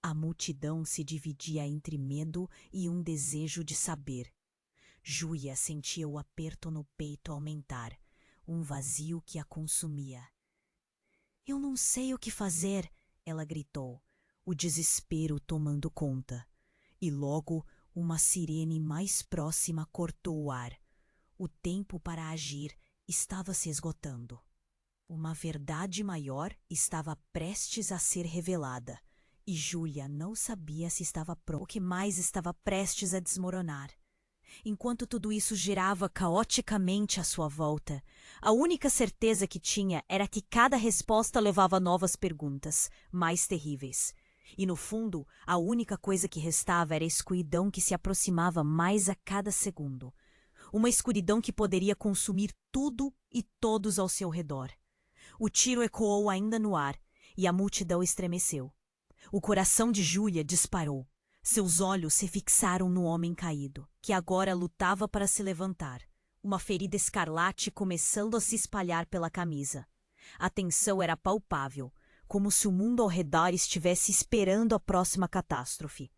A multidão se dividia entre medo e um desejo de saber. Júlia sentia o aperto no peito aumentar, um vazio que a consumia. Eu não sei o que fazer, ela gritou, o desespero tomando conta. E logo, uma sirene mais próxima cortou o ar. O tempo para agir estava se esgotando. Uma verdade maior estava prestes a ser revelada, e Júlia não sabia se estava pronta. O que mais estava prestes a desmoronar. Enquanto tudo isso girava caoticamente à sua volta, a única certeza que tinha era que cada resposta levava a novas perguntas, mais terríveis. E no fundo, a única coisa que restava era a escuridão que se aproximava mais a cada segundo. Uma escuridão que poderia consumir tudo e todos ao seu redor. O tiro ecoou ainda no ar, e a multidão estremeceu. O coração de Júlia disparou. Seus olhos se fixaram no homem caído, que agora lutava para se levantar, uma ferida escarlate começando a se espalhar pela camisa. A tensão era palpável, como se o mundo ao redor estivesse esperando a próxima catástrofe.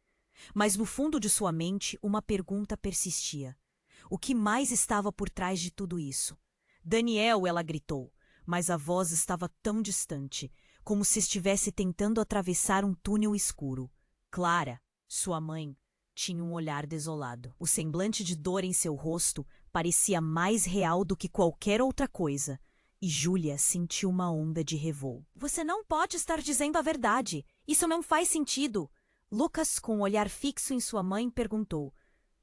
Mas no fundo de sua mente, uma pergunta persistia. O que mais estava por trás de tudo isso? Daniel, ela gritou, mas a voz estava tão distante, como se estivesse tentando atravessar um túnel escuro. Clara, sua mãe, tinha um olhar desolado. O semblante de dor em seu rosto parecia mais real do que qualquer outra coisa, e Júlia sentiu uma onda de revol. Você não pode estar dizendo a verdade. Isso não faz sentido. Lucas, com um olhar fixo em sua mãe, perguntou.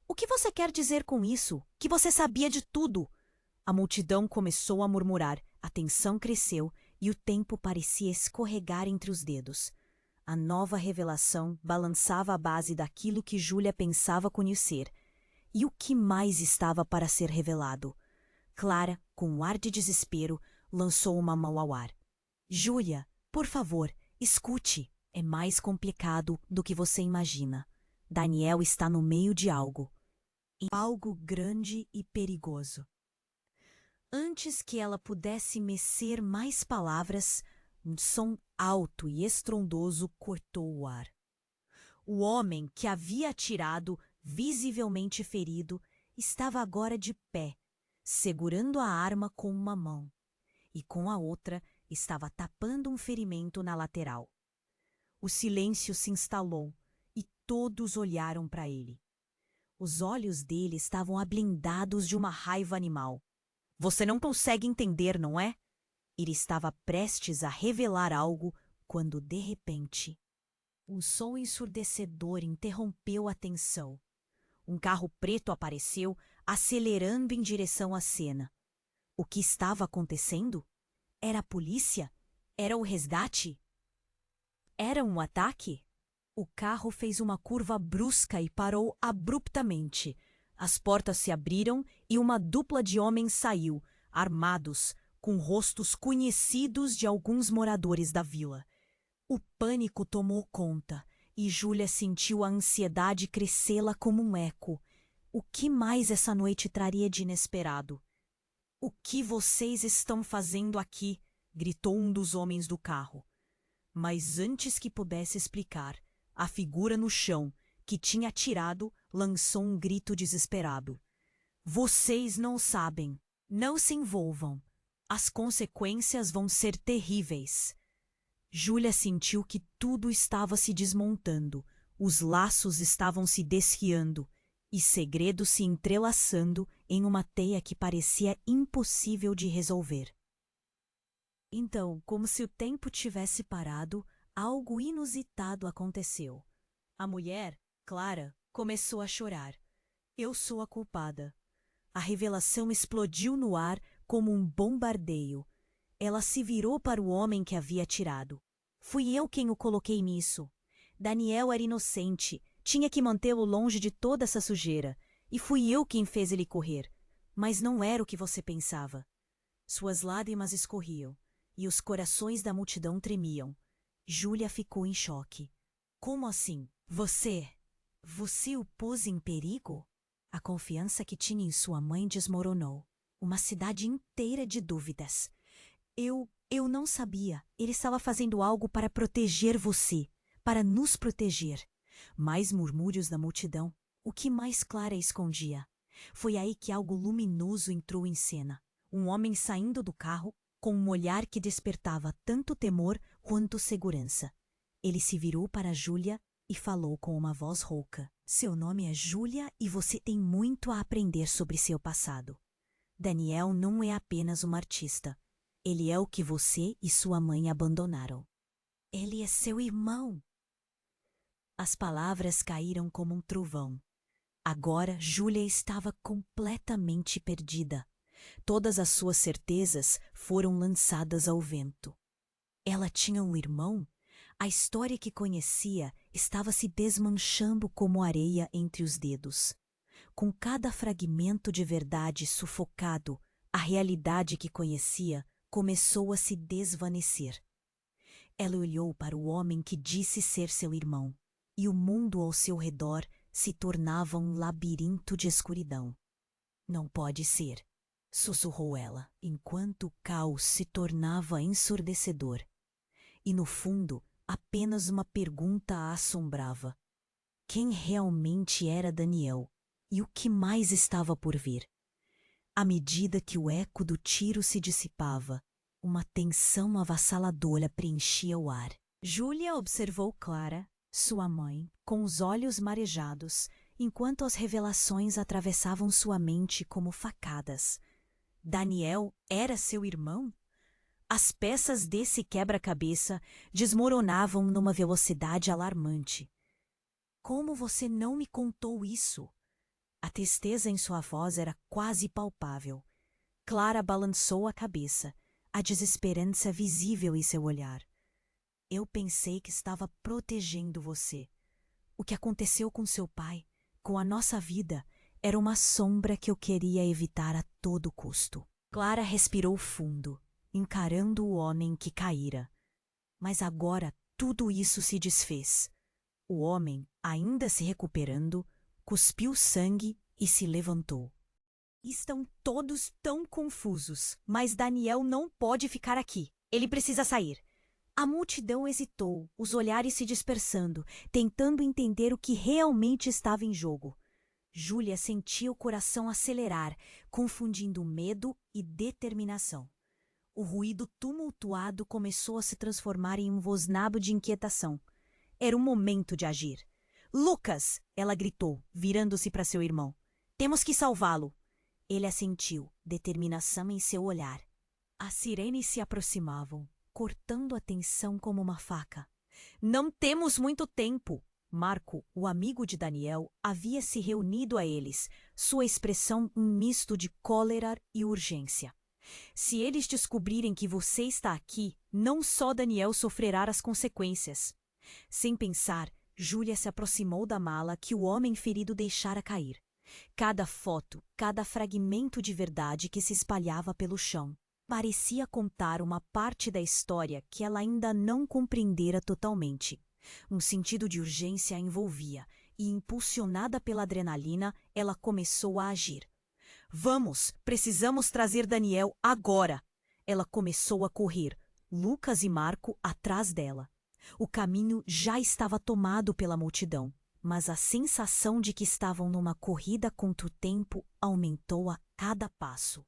O que você quer dizer com isso? Que você sabia de tudo? A multidão começou a murmurar, a tensão cresceu e o tempo parecia escorregar entre os dedos. A nova revelação balançava a base daquilo que Júlia pensava conhecer. E o que mais estava para ser revelado? Clara, com um ar de desespero, lançou uma mão ao ar. Júlia, por favor, escute. É mais complicado do que você imagina. Daniel está no meio de algo. Algo grande e perigoso. Antes que ela pudesse mecer mais palavras, um som alto e estrondoso cortou o ar. O homem que havia atirado, visivelmente ferido, estava agora de pé, segurando a arma com uma mão, e com a outra estava tapando um ferimento na lateral. O silêncio se instalou e todos olharam para ele. Os olhos dele estavam ablindados de uma raiva animal. Você não consegue entender, não é? Ele estava prestes a revelar algo quando, de repente, um som ensurdecedor interrompeu a tensão. Um carro preto apareceu, acelerando em direção à cena. O que estava acontecendo? Era a polícia? Era o resgate? Era um ataque? O carro fez uma curva brusca e parou abruptamente. As portas se abriram e uma dupla de homens saiu, armados, com rostos conhecidos de alguns moradores da vila. O pânico tomou conta e Júlia sentiu a ansiedade crescê-la como um eco. O que mais essa noite traria de inesperado? O que vocês estão fazendo aqui? Gritou um dos homens do carro. Mas antes que pudesse explicar, a figura no chão, que tinha atirado, lançou um grito desesperado. Vocês não sabem. Não se envolvam. As consequências vão ser terríveis. Júlia sentiu que tudo estava se desmontando, os laços estavam se desfiando e segredos se entrelaçando em uma teia que parecia impossível de resolver. Então, como se o tempo tivesse parado, algo inusitado aconteceu. A mulher, Clara, começou a chorar. Eu sou a culpada. A revelação explodiu no ar como um bombardeio. Ela se virou para o homem que havia atirado. Fui eu quem o coloquei nisso. Daniel era inocente, tinha que mantê-lo longe de toda essa sujeira. E fui eu quem fez ele correr. Mas não era o que você pensava. Suas lágrimas escorriam, e os corações da multidão tremiam. Júlia ficou em choque. Como assim? Você o pôs em perigo? A confiança que tinha em sua mãe desmoronou. Uma cidade inteira de dúvidas. Eu não sabia. Ele estava fazendo algo para proteger você, para nos proteger. Mais murmúrios da multidão. O que mais Clara escondia? Foi aí que algo luminoso entrou em cena. Um homem saindo do carro, com um olhar que despertava tanto temor quanto segurança. Ele se virou para Júlia e falou com uma voz rouca. Seu nome é Júlia e você tem muito a aprender sobre seu passado. Daniel não é apenas um artista. Ele é o que você e sua mãe abandonaram. Ele é seu irmão. As palavras caíram como um trovão. Agora Júlia estava completamente perdida. Todas as suas certezas foram lançadas ao vento. Ela tinha um irmão? A história que conhecia estava se desmanchando como areia entre os dedos. Com cada fragmento de verdade sufocado, a realidade que conhecia começou a se desvanecer. Ela olhou para o homem que disse ser seu irmão, e o mundo ao seu redor se tornava um labirinto de escuridão. Não pode ser, sussurrou ela, enquanto o caos se tornava ensurdecedor. E no fundo, apenas uma pergunta a assombrava. Quem realmente era Daniel? E o que mais estava por vir? À medida que o eco do tiro se dissipava, uma tensão avassaladora preenchia o ar. Júlia observou Clara, sua mãe, com os olhos marejados, enquanto as revelações atravessavam sua mente como facadas. Daniel era seu irmão? As peças desse quebra-cabeça desmoronavam numa velocidade alarmante. Como você não me contou isso? A tristeza em sua voz era quase palpável. Clara balançou a cabeça, a desesperança visível em seu olhar. Eu pensei que estava protegendo você. O que aconteceu com seu pai, com a nossa vida, era uma sombra que eu queria evitar a todo custo. Clara respirou fundo, encarando o homem que caíra. Mas agora tudo isso se desfez. O homem, ainda se recuperando, cuspiu sangue e se levantou. Estão todos tão confusos, mas Daniel não pode ficar aqui. Ele precisa sair. A multidão hesitou, os olhares se dispersando, tentando entender o que realmente estava em jogo. Júlia sentia o coração acelerar, confundindo medo e determinação. O ruído tumultuado começou a se transformar em um rosnado de inquietação. Era o momento de agir. Lucas! Ela gritou, virando-se para seu irmão. Temos que salvá-lo. Ele assentiu, determinação em seu olhar. As sirenes se aproximavam, cortando a tensão como uma faca. Não temos muito tempo. Marco, o amigo de Daniel, havia se reunido a eles, sua expressão um misto de cólera e urgência. Se eles descobrirem que você está aqui, não só Daniel sofrerá as consequências. Sem pensar, Júlia se aproximou da mala que o homem ferido deixara cair. Cada foto, cada fragmento de verdade que se espalhava pelo chão, parecia contar uma parte da história que ela ainda não compreendera totalmente. Um sentido de urgência a envolvia, e impulsionada pela adrenalina, ela começou a agir. Vamos, precisamos trazer Daniel agora! Ela começou a correr, Lucas e Marco atrás dela. O caminho já estava tomado pela multidão, mas a sensação de que estavam numa corrida contra o tempo aumentou a cada passo.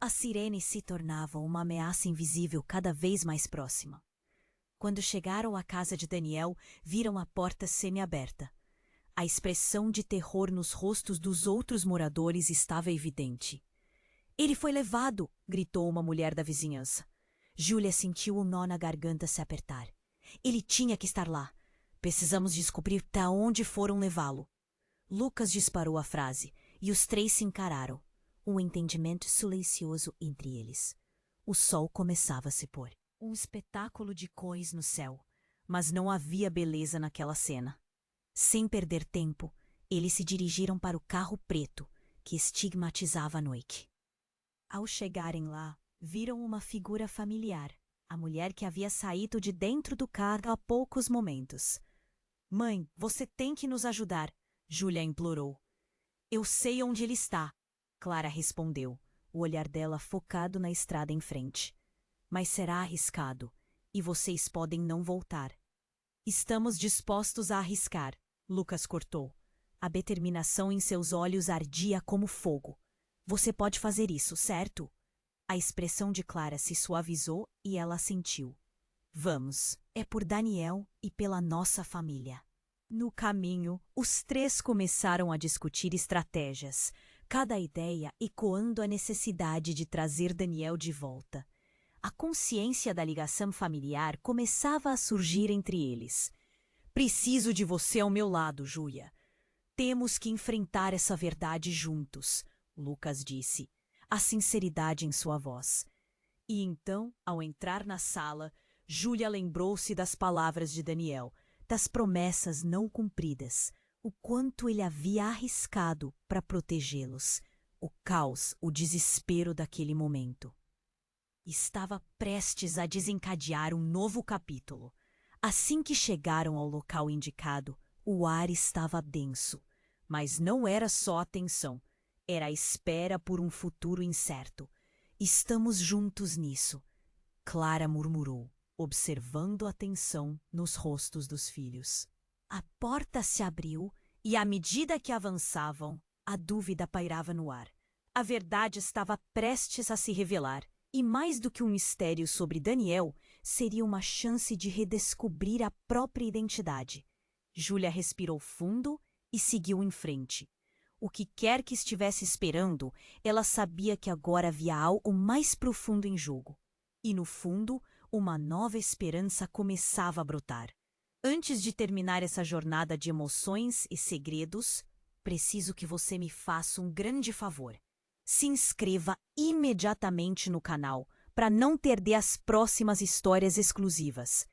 As sirenes se tornavam uma ameaça invisível cada vez mais próxima. Quando chegaram à casa de Daniel, viram a porta semi-aberta. A expressão de terror nos rostos dos outros moradores estava evidente. "Ele foi levado!" gritou uma mulher da vizinhança. Júlia sentiu o nó na garganta se apertar. Ele tinha que estar lá. Precisamos descobrir para onde foram levá-lo. Lucas disparou a frase, e os três se encararam. Um entendimento silencioso entre eles. O sol começava a se pôr. Um espetáculo de cores no céu, mas não havia beleza naquela cena. Sem perder tempo, eles se dirigiram para o carro preto, que estigmatizava a noite. Ao chegarem lá, viram uma figura familiar, a mulher que havia saído de dentro do carro há poucos momentos. "Mãe, você tem que nos ajudar", Júlia implorou. "Eu sei onde ele está", Clara respondeu, o olhar dela focado na estrada em frente. "Mas será arriscado, e vocês podem não voltar." "Estamos dispostos a arriscar", Lucas cortou. A determinação em seus olhos ardia como fogo. "Você pode fazer isso, certo?" A expressão de Clara se suavizou e ela assentiu. "Vamos, é por Daniel e pela nossa família." No caminho, os três começaram a discutir estratégias, cada ideia ecoando a necessidade de trazer Daniel de volta. A consciência da ligação familiar começava a surgir entre eles. "Preciso de você ao meu lado, Júlia. Temos que enfrentar essa verdade juntos", Lucas disse, a sinceridade em sua voz. E então, ao entrar na sala, Júlia lembrou-se das palavras de Daniel, das promessas não cumpridas, o quanto ele havia arriscado para protegê-los, o caos, o desespero daquele momento. Estava prestes a desencadear um novo capítulo. Assim que chegaram ao local indicado, o ar estava denso. Mas não era só a tensão, era a espera por um futuro incerto. "Estamos juntos nisso", Clara murmurou, observando a tensão nos rostos dos filhos. A porta se abriu e, à medida que avançavam, a dúvida pairava no ar. A verdade estava prestes a se revelar. E mais do que um mistério sobre Daniel, seria uma chance de redescobrir a própria identidade. Júlia respirou fundo e seguiu em frente. O que quer que estivesse esperando, ela sabia que agora havia algo mais profundo em jogo. E no fundo, uma nova esperança começava a brotar. "Antes de terminar essa jornada de emoções e segredos, preciso que você me faça um grande favor. Se inscreva imediatamente no canal para não perder as próximas histórias exclusivas.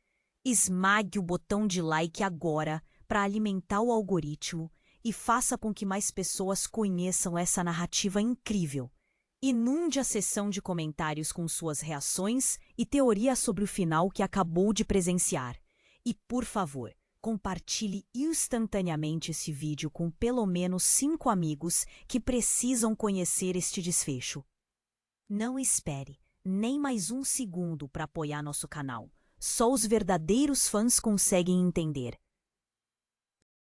Esmague o botão de like agora para alimentar o algoritmo e faça com que mais pessoas conheçam essa narrativa incrível. Inunde a seção de comentários com suas reações e teorias sobre o final que acabou de presenciar. E, por favor, compartilhe instantaneamente esse vídeo com pelo menos 5 amigos que precisam conhecer este desfecho. Não espere nem mais um segundo para apoiar nosso canal. Só os verdadeiros fãs conseguem entender.